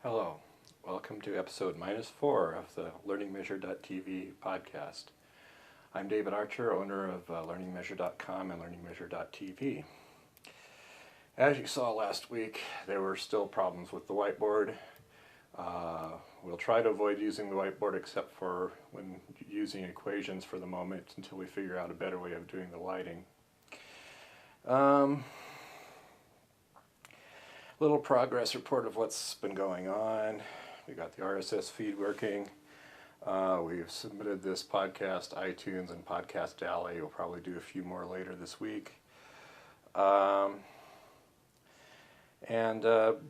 Hello, welcome to episode -4 of the LearningMeasure.tv podcast. I'm David Archer, owner of LearningMeasure.com and LearningMeasure.tv. As you saw last week, there were still problems with the whiteboard. We'll try to avoid using the whiteboard except for when using equations for the moment until we figure out a better way of doing the lighting. Little progress report of what's been going on. We got the RSS feed working. We've submitted this podcast to iTunes and Podcast Alley. We'll probably do a few more later this week.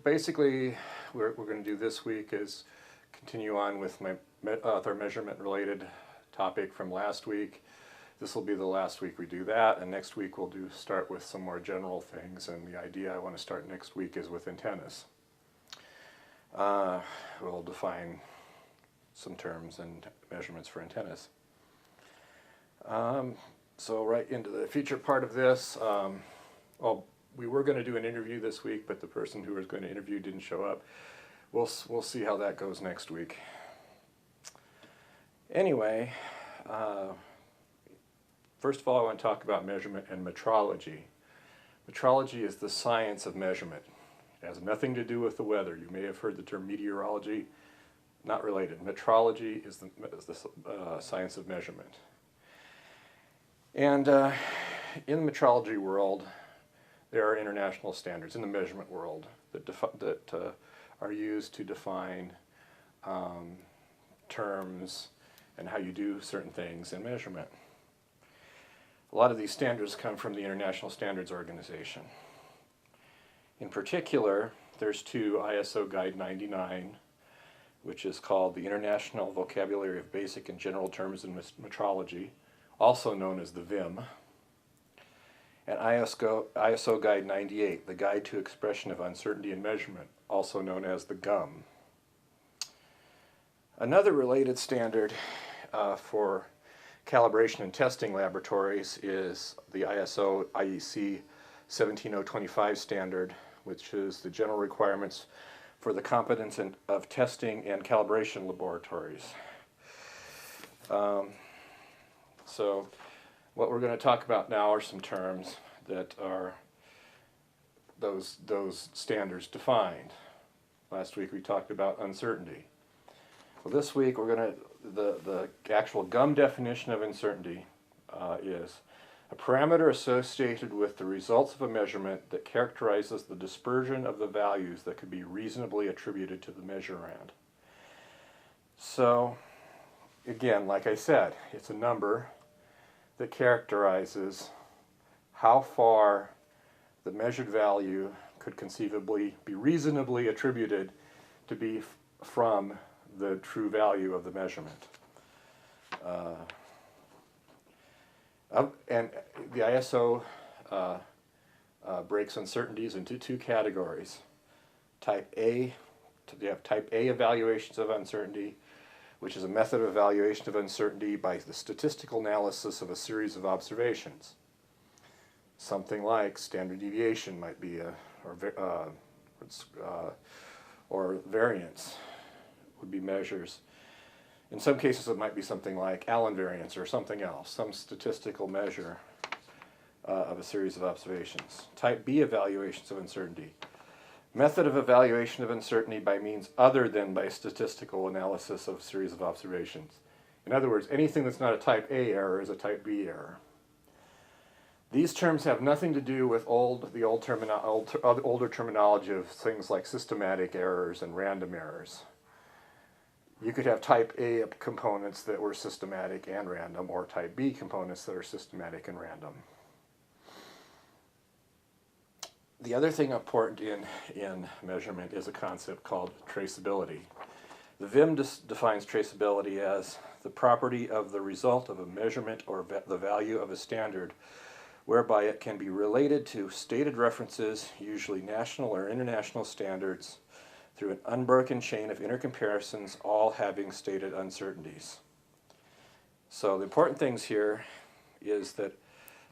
Basically, we're going to do this week is continue on with my author measurement related topic from last week. This will be the last week we do that, and next week we'll start with some more general things, and the idea I want to start next week is with antennas. We'll define some terms and measurements for antennas. So right into the feature part of this, we were going to do an interview this week, but the person who was going to interview didn't show up. We'll see how that goes next week. Anyway, first of all, I want to talk about measurement and metrology. Metrology is the science of measurement. It has nothing to do with the weather. You may have heard the term meteorology. Not related. Metrology is the science of measurement. And in the metrology world, there are international standards in the measurement world that are used to define terms and how you do certain things in measurement. A lot of these standards come from the International Standards Organization. In particular, there's two: ISO Guide 99, which is called the International Vocabulary of Basic and General Terms in Metrology, also known as the VIM, and ISO Guide 98, the Guide to Expression of Uncertainty in Measurement, also known as the GUM. Another related standard for calibration and testing laboratories is the ISO IEC 17025 standard, which is the general requirements for the competence of testing and calibration laboratories. So what we're going to talk about now are some terms that are those standards defined. Last week we talked about uncertainty. Well, this week we're going to the actual GUM definition of uncertainty is a parameter associated with the results of a measurement that characterizes the dispersion of the values that could be reasonably attributed to the measurand. So, again, like I said, it's a number that characterizes how far the measured value could conceivably be reasonably attributed to be from the true value of the measurement. And the ISO breaks uncertainties into two categories. Type A, you have Type A evaluations of uncertainty, which is a method of evaluation of uncertainty by the statistical analysis of a series of observations. Something like standard deviation might be or variance would be measures. In some cases it might be something like Allen variance or something else, some statistical measure of a series of observations. Type B evaluations of uncertainty. Method of evaluation of uncertainty by means other than by statistical analysis of a series of observations. In other words, anything that's not a Type A error is a Type B error. These terms have nothing to do with the older terminology of things like systematic errors and random errors. You could have Type A components that were systematic and random, or Type B components that are systematic and random. The other thing important in measurement is a concept called traceability. The VIM defines traceability as the property of the result of a measurement or the value of a standard, whereby it can be related to stated references, usually national or international standards, through an unbroken chain of intercomparisons, all having stated uncertainties. So the important things here is that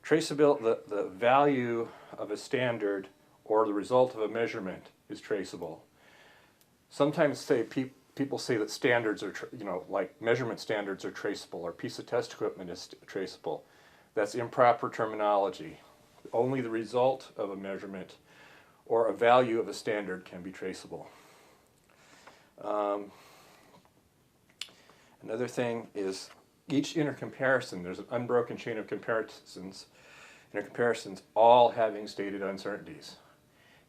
traceability, the value of a standard or the result of a measurement is traceable. Sometimes people say that standards are, like measurement standards are traceable, or piece of test equipment is traceable. That's improper terminology. Only the result of a measurement or a value of a standard can be traceable. Another thing is each intercomparison, there's an unbroken chain of comparisons, all having stated uncertainties.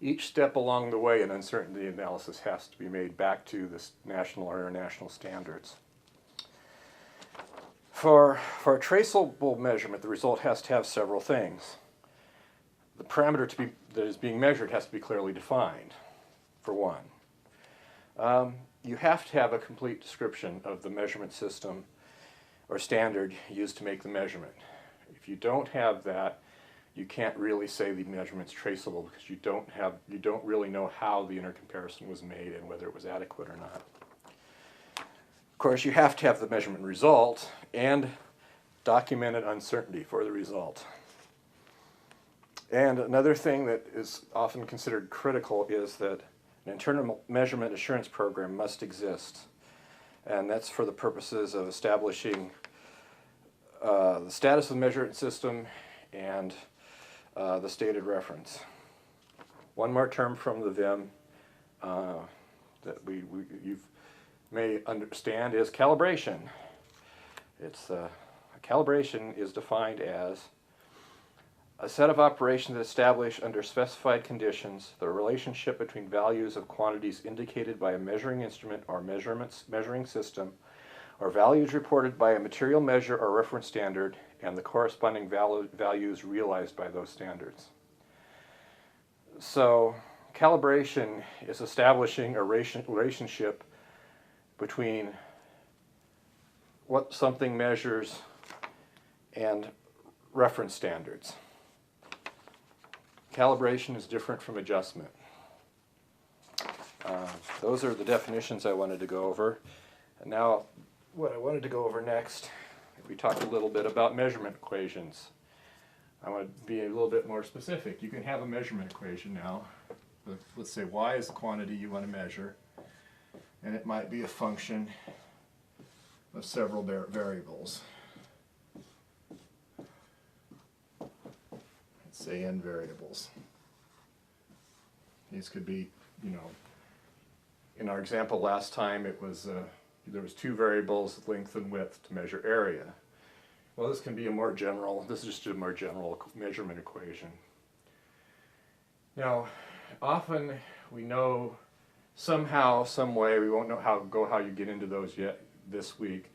Each step along the way, an uncertainty analysis has to be made back to the national or international standards. For a traceable measurement, the result has to have several things. The parameter that is being measured has to be clearly defined, for one. You have to have a complete description of the measurement system or standard used to make the measurement. If you don't have that, you can't really say the measurement's traceable, because you don't really know how the intercomparison was made and whether it was adequate or not. Of course, you have to have the measurement result and documented uncertainty for the result. And another thing that is often considered critical is that an internal measurement assurance program must exist. And that's for the purposes of establishing the status of the measurement system and the stated reference. One more term from the VIM that you may understand is calibration. Calibration is defined as a set of operations that establish under specified conditions the relationship between values of quantities indicated by a measuring instrument or measuring system, or values reported by a material measure or reference standard, and the corresponding values realized by those standards. So calibration is establishing a relationship between what something measures and reference standards. Calibration is different from adjustment. Those are the definitions I wanted to go over. And now what I wanted to go over next, we talked a little bit about measurement equations. I want to be a little bit more specific. You can have a measurement equation now. Let's say y is the quantity you want to measure, and it might be a function of several variables. Let's say n variables. These could be, in our example last time, it was there was two variables, length and width, to measure area. Well, this can be this is just a more general measurement equation. Now, often we know somehow, some way, we won't know how you get into those yet this week,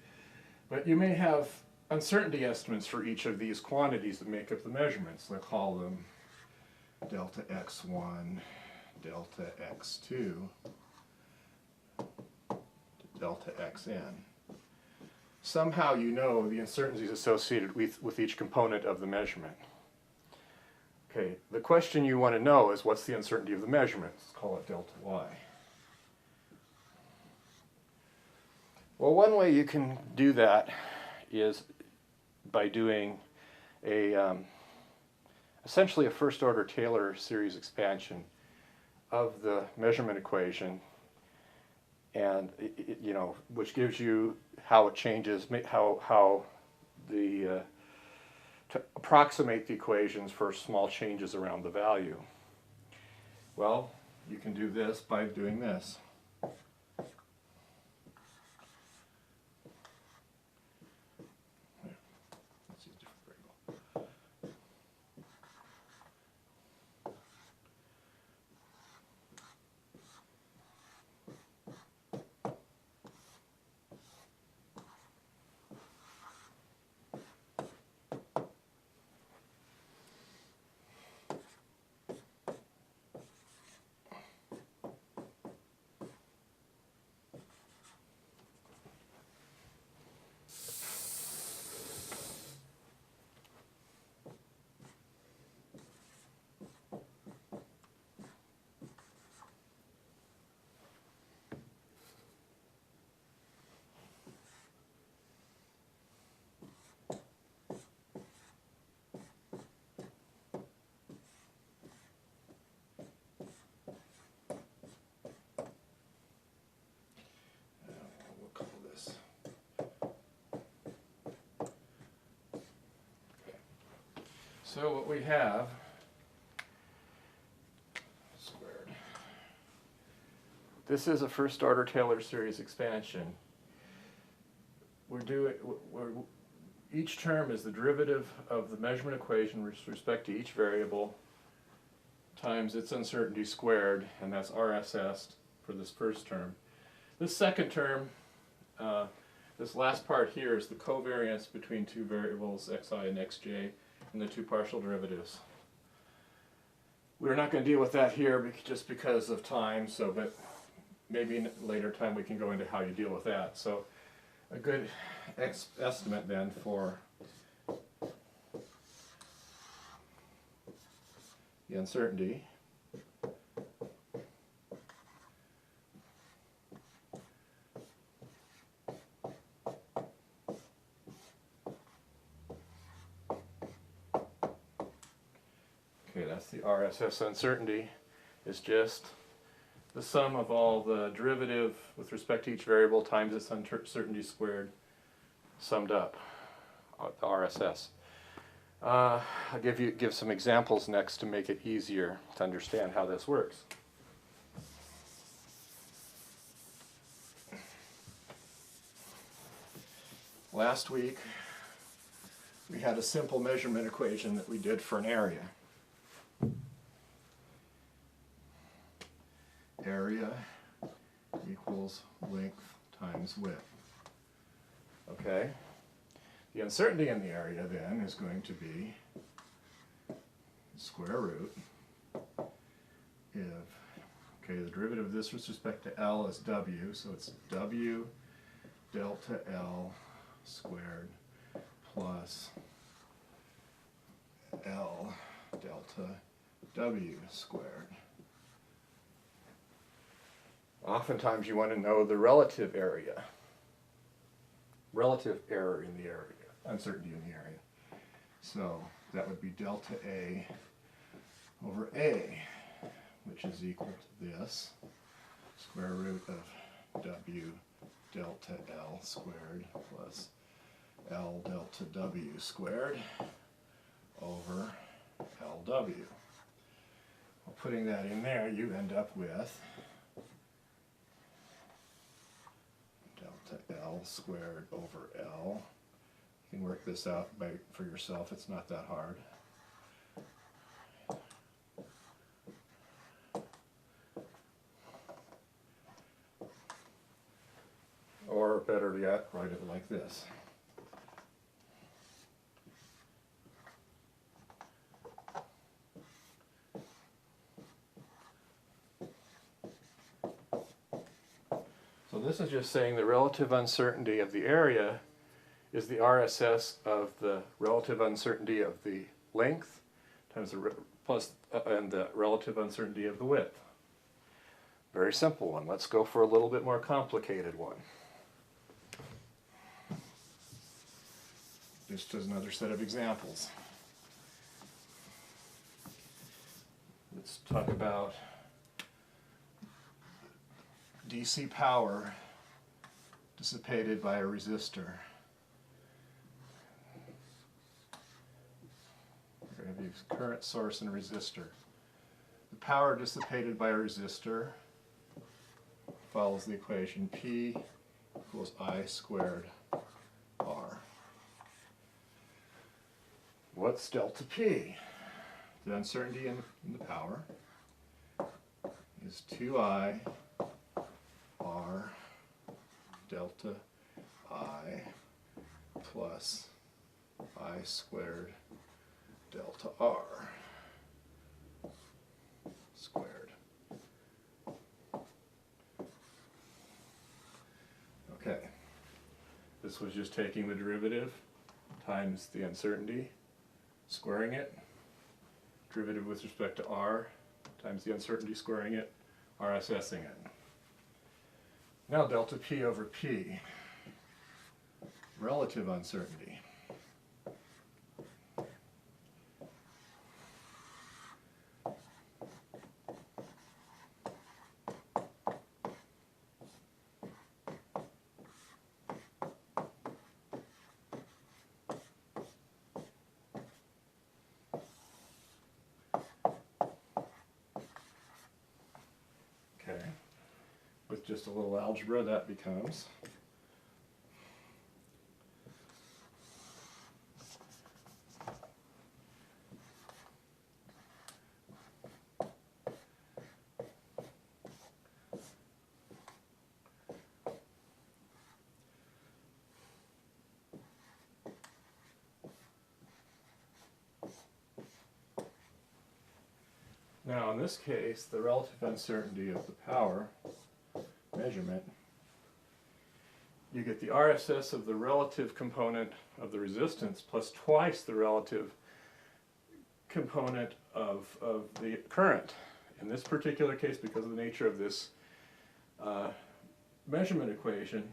but you may have uncertainty estimates for each of these quantities that make up the measurements. They'll call them delta x1, delta x2, delta xn. Somehow you know the uncertainties associated with each component of the measurement. Okay, the question you want to know is, what's the uncertainty of the measurement? Let's call it delta y. Well, one way you can do that is by doing essentially a first order Taylor series expansion of the measurement equation, and which gives you how it changes, how to approximate the equations for small changes around the value. Well, you can do this by doing this. So what we have squared. This is a first order Taylor series expansion. Each term is the derivative of the measurement equation with respect to each variable times its uncertainty squared, and that's RSS for this first term. This second term, this last part here is the covariance between two variables, xi and xj, and the two partial derivatives. We're not going to deal with that here just because of time, but maybe in a later time we can go into how you deal with that. So a good estimate then for the uncertainty that's the RSS uncertainty, is just the sum of all the derivative with respect to each variable times its uncertainty squared summed up, the RSS. I'll give some examples next to make it easier to understand how this works. Last week we had a simple measurement equation that we did for an area. Area equals length times width. Okay? The uncertainty in the area then is going to be square root the derivative of this with respect to L is W, so it's W delta L squared plus L delta W squared. Oftentimes you want to know the relative error in the area, uncertainty in the area. So that would be delta A over A, which is equal to this, square root of W delta L squared plus L delta W squared over LW. Well, putting that in there, you end up with delta L squared over L. You can work this out for yourself. It's not that hard. Or better yet, write it like this. So this is just saying the relative uncertainty of the area is the RSS of the relative uncertainty of the length times the and the relative uncertainty of the width. Very simple one. Let's go for a little bit more complicated one. Just as another set of examples. Let's talk about DC power dissipated by a resistor. We're going to have the current source and resistor. The power dissipated by a resistor follows the equation P equals I squared R. What's delta P? The uncertainty in the power is 2I R delta I plus I squared delta R squared. Okay, this was just taking the derivative times the uncertainty, squaring it, derivative with respect to R times the uncertainty, squaring it, RSSing it. Now delta P over P, relative uncertainty. just a little algebra, that becomes now in this case, the relative uncertainty of the power measurement, you get the RSS of the relative component of the resistance plus twice the relative component of the current. In this particular case, because of the nature of this measurement equation,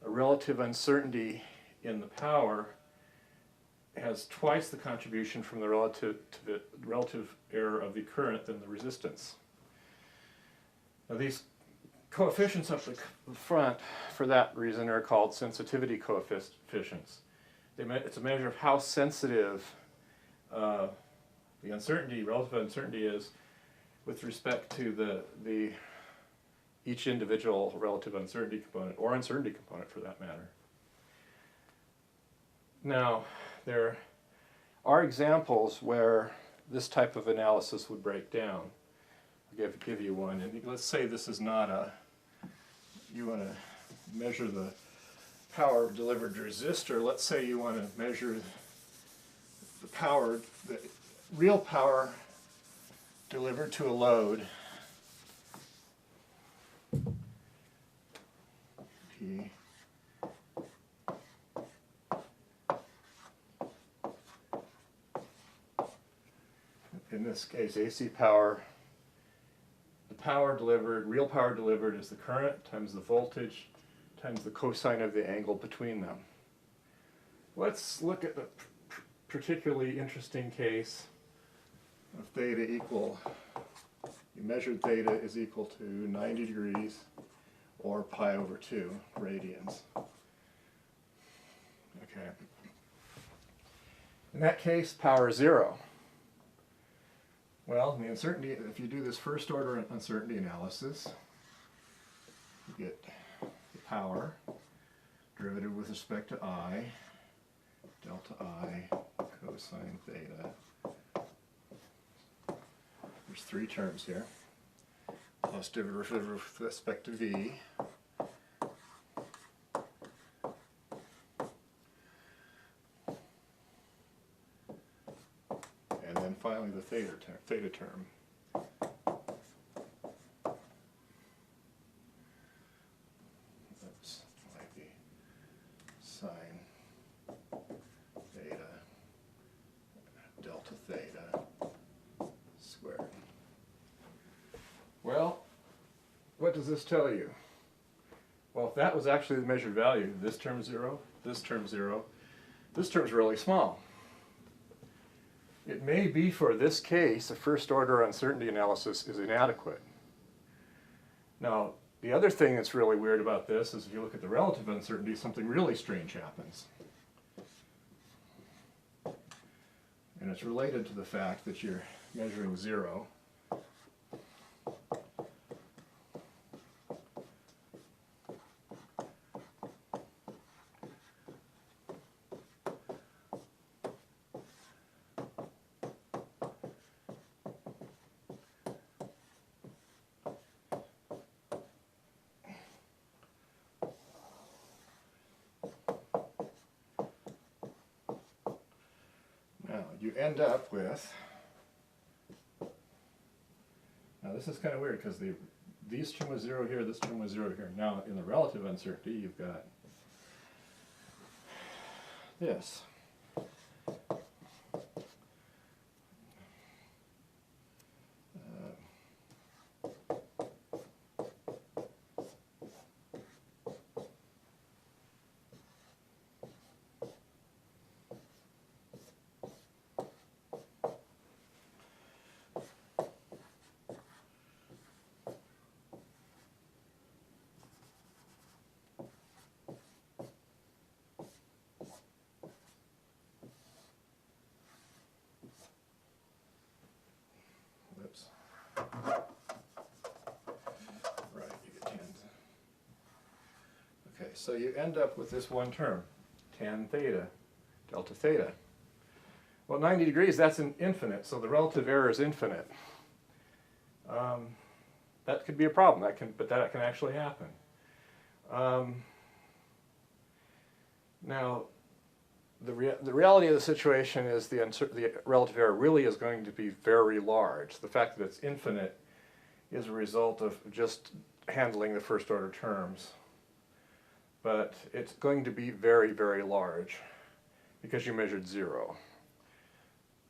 a relative uncertainty in the power has twice the contribution from the relative error of the current than the resistance. Now these coefficients up the front, for that reason, are called sensitivity coefficients. It's a measure of how sensitive the uncertainty, relative uncertainty, is with respect to each individual relative uncertainty component, or uncertainty component for that matter. Now, there are examples where this type of analysis would break down. I'll give you one. And let's say this is not you want to measure the power delivered to resistor. Let's say you want to measure the real power delivered to a load, P. In this case, AC power, the power delivered, real power delivered, is the current times the voltage times the cosine of the angle between them. Let's look at the particularly interesting case of theta equal, you measured theta is equal to 90 degrees or pi over 2 radians. Okay. In that case, power is 0. Well, the uncertainty, if you do this first order uncertainty analysis, you get the power derivative with respect to I, delta I, cosine theta. There's 3 terms here, plus derivative with respect to V. And then finally the theta term. That's might be sine theta delta theta squared. Well, what does this tell you? Well, if that was actually the measured value, this term 0, this term 0, this term's really small. It may be for this case, a first order uncertainty analysis is inadequate. Now, the other thing that's really weird about this is if you look at the relative uncertainty, something really strange happens. And it's related to the fact that you're measuring 0. You end up with, now this is kind of weird because these term was 0 here, this term was 0 here. Now in the relative uncertainty you've got this. So you end up with this one term, tan theta, delta theta. Well, 90 degrees, that's an infinite, so the relative error is infinite. That could be a problem, but that can actually happen. Now, the reality of the situation is the relative error really is going to be very large. The fact that it's infinite is a result of just handling the first order terms. But it's going to be very, very large because you measured 0.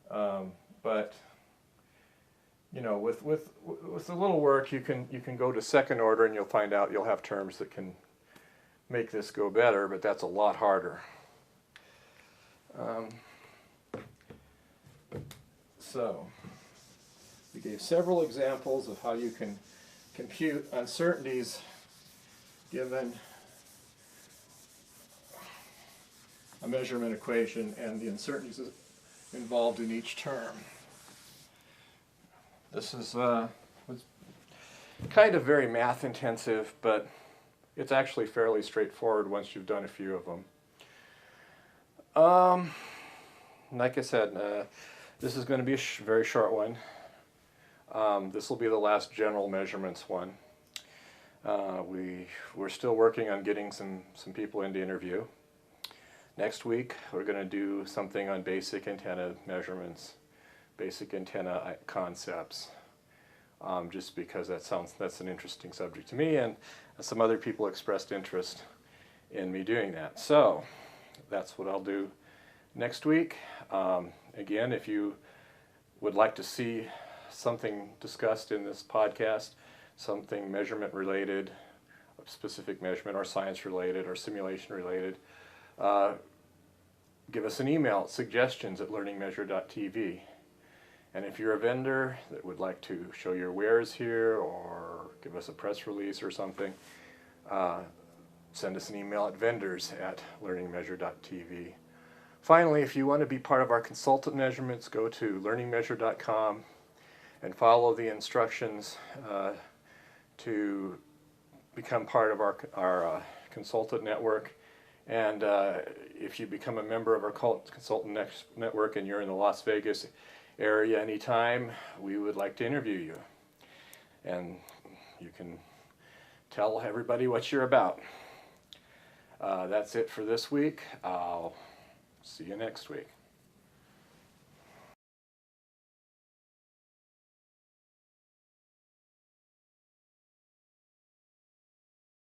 But you know, with a little work, you can go to second order and you'll find out you'll have terms that can make this go better, but that's a lot harder. So we gave several examples of how you can compute uncertainties given a measurement equation and the uncertainties involved in each term. This is was kind of very math intensive, but it's actually fairly straightforward once you've done a few of them. Like I said, this is going to be a very short one. This will be the last general measurements one. We're still working on getting some people in to interview. Next week we're going to do something on basic antenna measurements, basic antenna concepts, just because that's an interesting subject to me, and some other people expressed interest in me doing that. So that's what I'll do next week. Again, if you would like to see something discussed in this podcast, something measurement related, a specific measurement, or science related, or simulation related, give us an email at suggestions@learningmeasure.tv. And if you're a vendor that would like to show your wares here or give us a press release or something, send us an email at vendors@learningmeasure.tv. Finally, if you want to be part of our consultant measurements, go to learningmeasure.com and follow the instructions to become part of our consultant network. And if you become a member of our consultant network and you're in the Las Vegas area anytime, we would like to interview you. And you can tell everybody what you're about. That's it for this week. I'll see you next week.